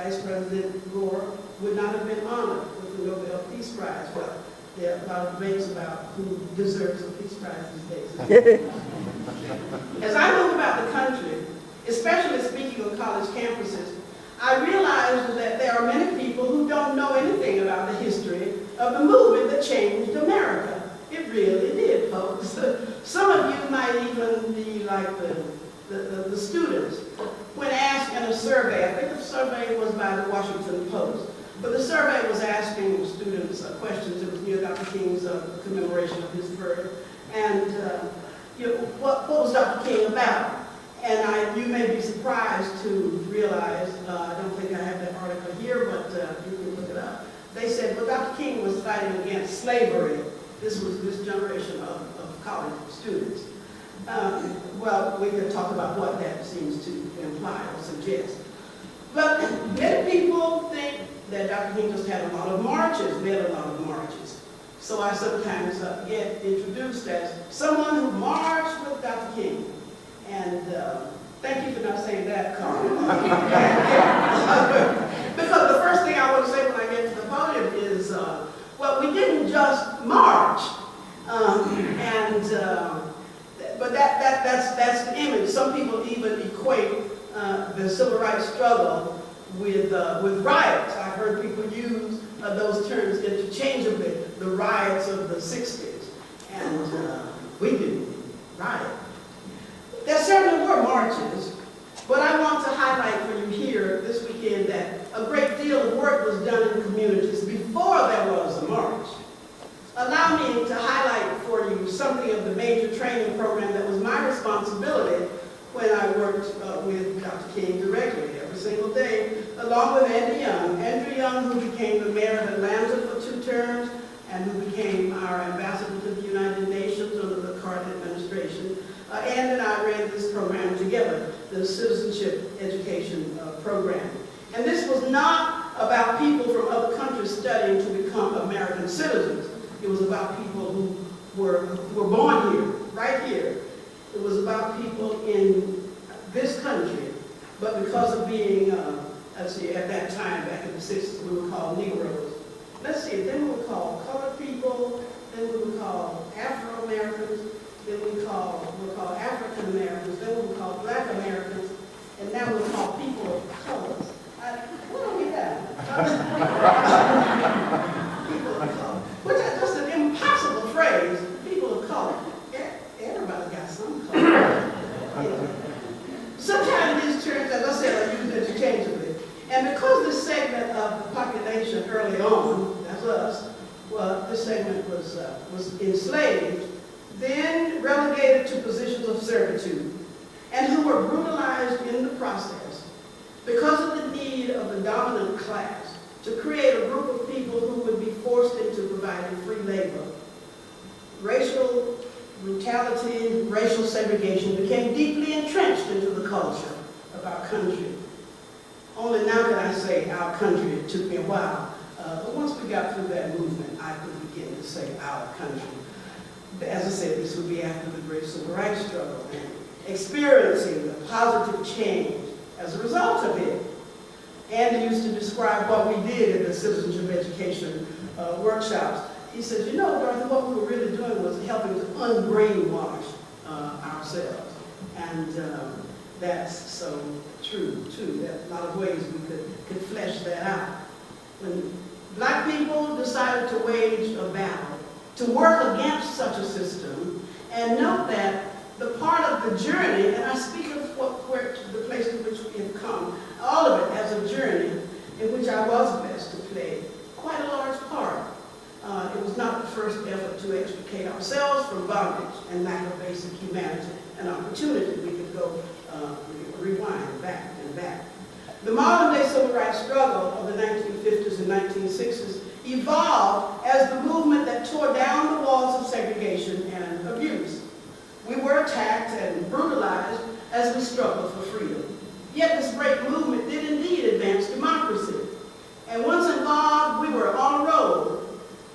Vice President Gore would not have been honored with the Nobel Peace Prize. Well, there are a lot of debates about who deserves a Peace Prize these days. As I move about the country, especially speaking on college campuses, I realized that there are many people who don't know anything about the history of the movement that changed America. It really did, folks. Some of you might even be like the students. When asked in a survey, I think the survey was by the Washington Post, but the survey was asking students questions. It was near Dr. King's commemoration of his birth. And what was Dr. King about? And you may be surprised to realize, I don't think I have that article here, but you can look it up. They said, well, Dr. King was fighting against slavery. This was this generation of college students. Well, we can talk about what that seems to imply or suggest. But many people think that Dr. King just had a lot of marches, led a lot of marches. So I sometimes get introduced as someone who marched with Dr. King. And thank you for not saying that, Carl. Because the first thing I want to say when I get to the podium is, well, we didn't just march. But that's the image. Some people even equate the civil rights struggle with riots. I've heard people use those terms interchangeably, the riots of the 60s. And we didn't riot. There certainly were marches, but I want to highlight for you here this weekend that a great deal of work was done in communities before there was a march. Allow me to highlight for you something of the major training program that was my responsibility when I worked with Dr. King directly every single day, along with Andrew Young. Andrew Young, who became the mayor of Atlanta for 2 terms, and who became our ambassador to the United Nations under the Carter administration. Ann and I ran this program together, the Citizenship Education Program. And this was not about people from other countries studying to become American citizens. It was about people who were born here, right here. It was about people in this country, but because of being, let's see, at that time, back in the 60s, we were called Negroes. Let's see, then we were called colored people, then we were called Afro-Americans, then we were called African Americans, then we were called Black Americans, and now we're called people of colors. What do we have? People of color. Which is just an impossible phrase, people of color. Everybody got some color. Yeah. Sometimes these terms, as I said, are used interchangeably. And because this segment of the population early on, that's us, well, this segment was enslaved, then relegated to positions of servitude, and who were brutalized in the process because of the need of the dominant class to create a group of people who would be forced into providing free labor. Racial brutality, racial segregation became deeply entrenched into the culture of our country. Only now can I say our country. It took me a while. But once we got through that movement, I could begin to say our country. As I said, this would be after the great civil rights struggle and experiencing the positive change as a result of it. Andy used to describe what we did in the citizenship education workshops. He said, you know, Dorothy, what we were really doing was helping to unbrainwash ourselves. And that's so true, too. There are a lot of ways we could flesh that out. When Black people decided to wage a battle to work against such a system, and note that the part of the journey, and I speak of the place to which we have come, all of it as a journey in which I was blessed to play quite a large part. It was not the first effort to extricate ourselves from bondage and lack of basic humanity and opportunity. We could go rewind back and back. The modern-day civil rights struggle of the 1950s and 1960s evolved as the movement that tore down the walls of segregation and abuse. We were attacked and brutalized as we struggled for freedom. Yet this great movement did indeed advance democracy. And once involved, we were on a roll.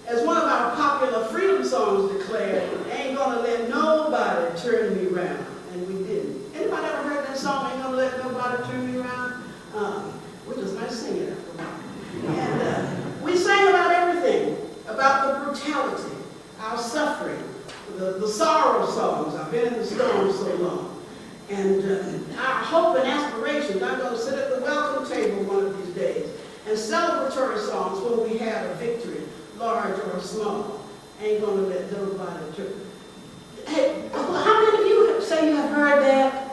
As one of our popular freedom songs declared, ain't gonna let nobody turn me around. And we didn't. Anybody ever heard that song, ain't gonna let nobody turn me around? We just might sing it hope and aspirations. I'm going to sit at the welcome table one of these days and celebratory songs when we have a victory, large or small. Ain't going to let nobody trip. Hey, how many of you say you have heard that?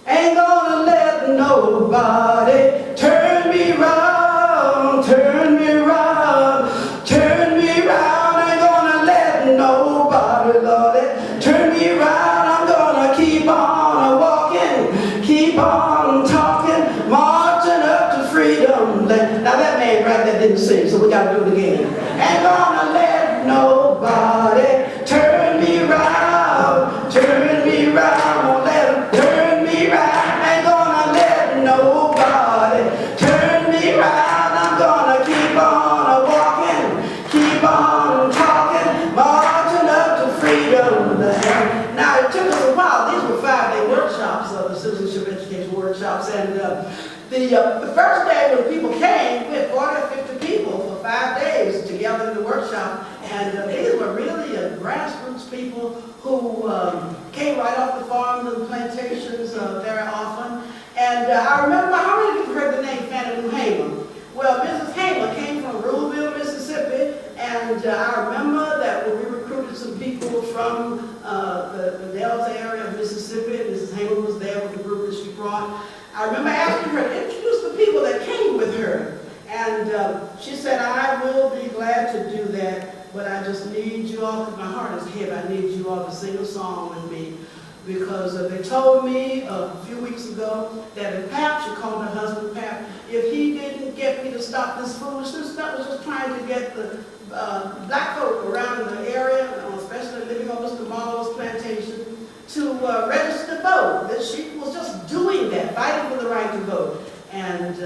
Ain't gonna let nobody turn me round, turn me round, turn me round. Ain't gonna let nobody, Lordy, turn me round. I'm gonna keep on walking, keep on talking, marching up to freedom. Now that man right there didn't sing, so we gotta do it again. Ain't gonna let nobody turn me round, turn me round. Won't let him turn me round. Ain't gonna let nobody turn me round. I'm gonna keep on walking, keep on talking, marching up to freedom. Now it took us a while. These were 5-day workshops, the citizenship education workshops, and the first day when people came, we had 40 or 50 people for 5 days together in the workshop, and these were really grassroots people who came right off the farms and plantations very often. And I remember, how many of you heard the name Fannie Lou Hamer? Well, Mrs. Hamer came from Ruleville, Mississippi, and I remember that when we recruited some people from the Delta area of Mississippi, Mrs. Hamer was there with the group that she brought. I remember asking her to introduce the people that came with her. And she said, I will be glad to do that, but I just need you all, because my heart is heavy, I need you all to sing a song with me. Because they told me a few weeks ago that if Pap, she called her husband Pap, if he didn't get me to stop this foolishness, that was just trying to get the black folk around in the area, especially living on Mr. Marlowe's plantation, to register to vote. That she was just doing that, fighting for the right to vote. And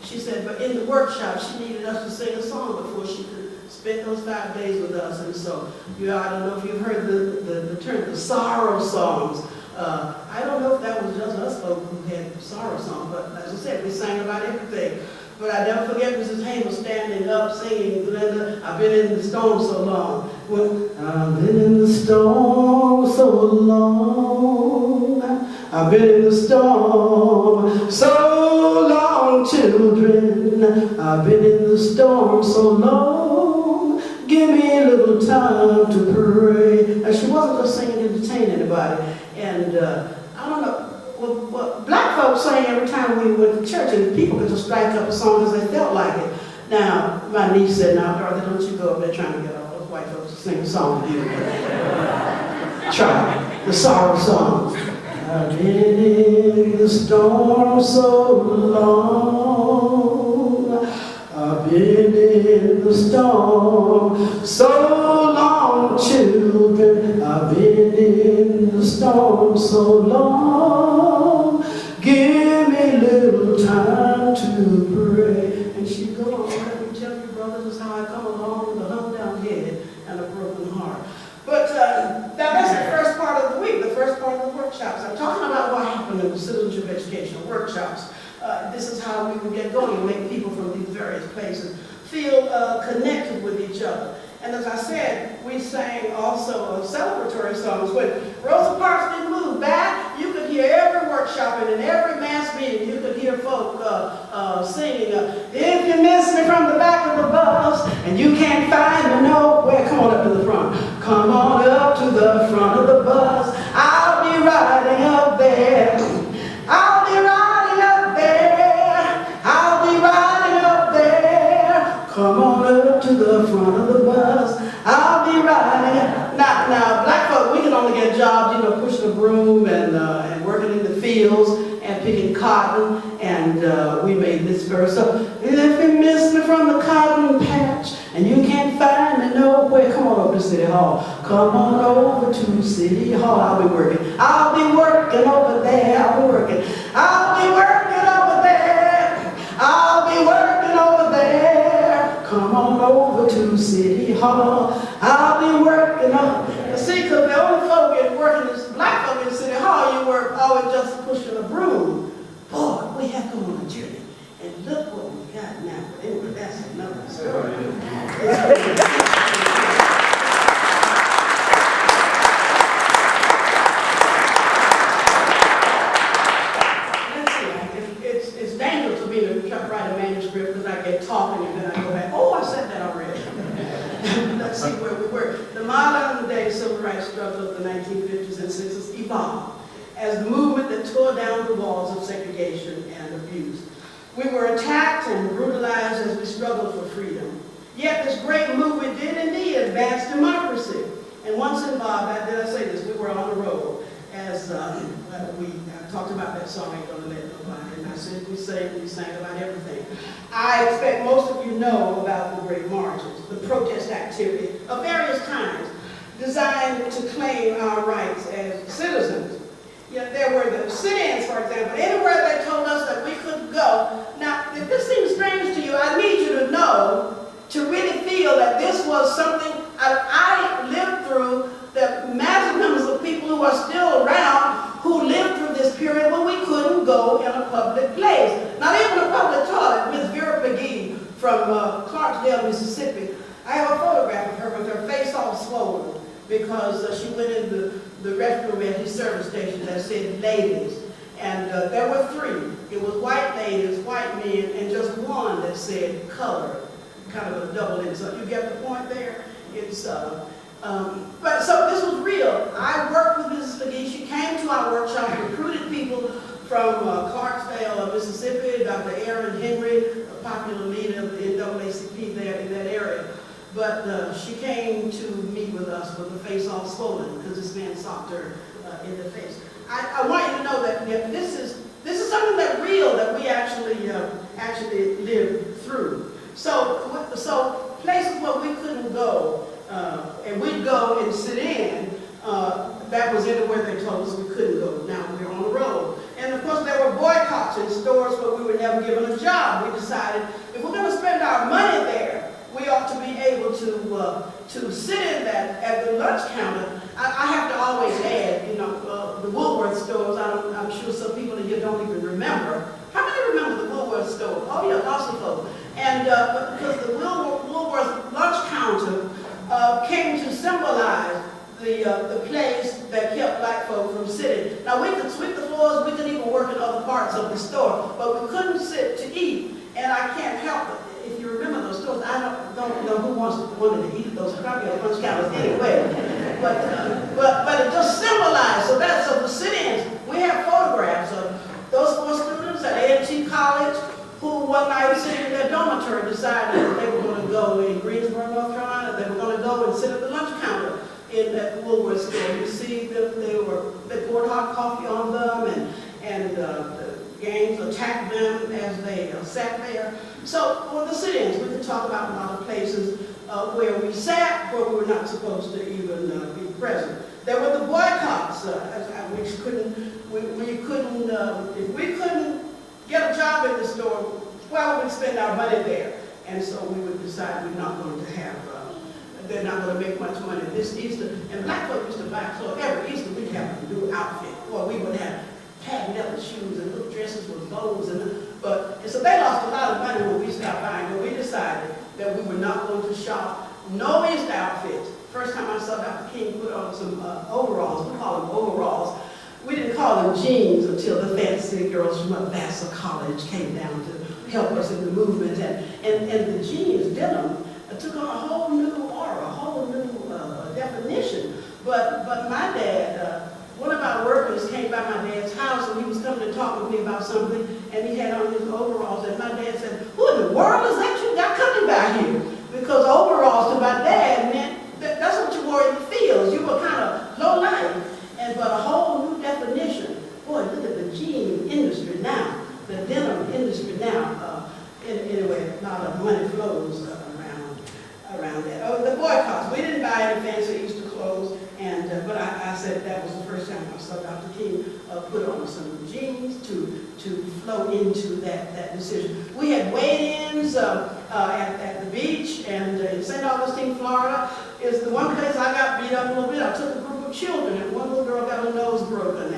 she said, but in the workshop, she needed us to sing a song before she could spend those 5 days with us. And so, I don't know if you've heard the term, the sorrow songs. I don't know if that was just us folks who had sorrow songs, but as I said, we sang about everything. But I never forget Mrs. Hamer standing up singing, Glenda, I've been in the storm so long. I've been in the storm so long. I've been in the storm so long, children. I've been in the storm so long. Give me a little time to pray. And she wasn't just singing to entertain anybody. And I don't know. Well, black folks sang every time we went to church, and people could just strike up a song as they felt like it. Now, my niece said, now, Dorothy, don't you go up there trying to get all those white folks to sing a song with you. Try the sorrow songs. I've been in the storm so long. I've been in the storm so long, children. I've been in the storm so long. Give me a little time to pray. And she'd go on, let me tell you, brothers, this is how I come along with a hung down head and a broken heart. But that's the first part of the week, the first part of the workshops. I'm talking about what happened in the citizenship education workshops. This is how we would get going and make people from these various places feel connected with each other. And as I said, we sang also celebratory songs. When Rosa Parks didn't move back, you could hear every workshop and in every mass meeting, you could hear folk singing, if you miss me from the back of the bus and you can't find me nowhere, come on up to the front. Come on up to the front of the bus. I'll be riding up there. I'll be riding up there. I'll be riding up there. Come on up to the front of the bus. I'll be riding. Now, black folk, we can only get jobs, pushing a broom and working in the fields and picking cotton. And we made this verse up. If you miss me from the cotton patch and you can't find me nowhere, come on over to City Hall. Come on over to City Hall. I'll be working. I'll be working over there. I'll be working. I'll be working over there. I'll be working over there. Come on over to City Hall. I'll be working over there. See, because the only folk that working is black folk in City Hall, you work always just pushing a broom. Boy, we have to go on a journey. And look what we got now. But anyway, that's another story. it's dangerous for me to try to write a manuscript because I get talking and then I go back, oh, I said that already. Let's see where we were. The modern day civil rights struggle of the 1950s and 60s evolved as the movement that tore down the walls of segregation and abuse. We were attacked and brutalized as we struggled for freedom. Yet this great movement did indeed advance democracy. And once involved, did I say this? We were on the road. As we talked about that song, Ain't Gonna Let Nobody. And I said we sang about everything. I expect most of you know about the great marches, the protest activity of various kinds, designed to claim our rights as citizens. Yet there were the sit-ins, for example. Anywhere they told us that we couldn't go. Now, if this seems strange to you, I need you to know, to really feel that this was something I lived through, the massive numbers of people who are still around who lived through this period when we couldn't go in a public place. Not even a public toilet. Miss Vera McGee from Clarksdale, Mississippi. I have a photograph of her with her face all swollen because she went in the restroom at his service station that said ladies. And there were three. It was white ladies, white men, and just one that said colored. Kind of a double insult. You get the point there? It's but so this was real. I worked with Mrs. McGee. She came to our workshop, recruited people from Clarksdale, Mississippi, Dr. Aaron Henry, a popular leader of the NAACP there in that area. But she came to meet with us with her face all swollen because this man socked her in the face. I want you to know that this is something that real that we actually lived through. So places where we couldn't go, and we'd go and sit in, that was anywhere they told us we couldn't go. Now we're on the road. And of course there were boycotts in stores where we were never given a job. We decided if we're going to spend our money there, we ought to be able to sit in that at the lunch counter. I have to always add, you know, the Woolworth stores. I'm sure some people in here don't even remember. How many remember the Woolworth store? Oh yeah, lots of folks. And because the Woolworth lunch counter came to symbolize the place that kept black folk from sitting. Now we could sweep the floors, we could even work in other parts of the store, but we couldn't sit to eat. And I can't help it. If you remember those stores, I don't know who wanted to eat at those probably at lunch counters anyway. But it just symbolized. So that's of the sit-ins. We have photographs of those 4 students at A&T College who one night sitting in their dormitory decided that they were going to go in Greensboro, North Carolina. They were going to go and sit at the lunch counter in that Woolworth store. You see them, they poured hot coffee on them, and the gangs attacked them as they sat there. So for the sit-ins, we could talk about a lot of places where we sat, where we were not supposed to even be present. There were the boycotts, which if we couldn't get a job in the store, well, we'd spend our money there. And so we would decide we're not going to have, they're not going to make much money this Easter. And black folk used to buy clothes. Every Easter we'd have a new outfit. Or we would have patent leather shoes and little dresses with bows. And so they lost a lot of money when we stopped buying. But we decided that we were not going to shop. No Easter outfits. First time I saw Dr. King put on some overalls. We call them overalls. We didn't call them jeans until the fancy girls from Vassar College came down to help us in the movement. And the jeans, denim, took on a whole new aura, a whole new definition. But my dad, one of our workers came by my dad's house and he was coming to talk with me about something and he had on his overalls and my dad said, who in the world is that you got coming by here? Because overalls to my dad meant that's what you wore in the fields. You were kind of low life. But a whole new definition. Boy, look at the jean industry now, the denim industry now. Anyway, a lot of money flows around that. Oh, the boycotts. We didn't buy any fancy Easter clothes, but I said that was the first time I saw Dr. King put on some jeans to flow into that decision. We had weigh-ins at the beach, and in St. Augustine, Florida, is the one place I got beat up a little bit. I took a group of children, and one little girl got her nose broken,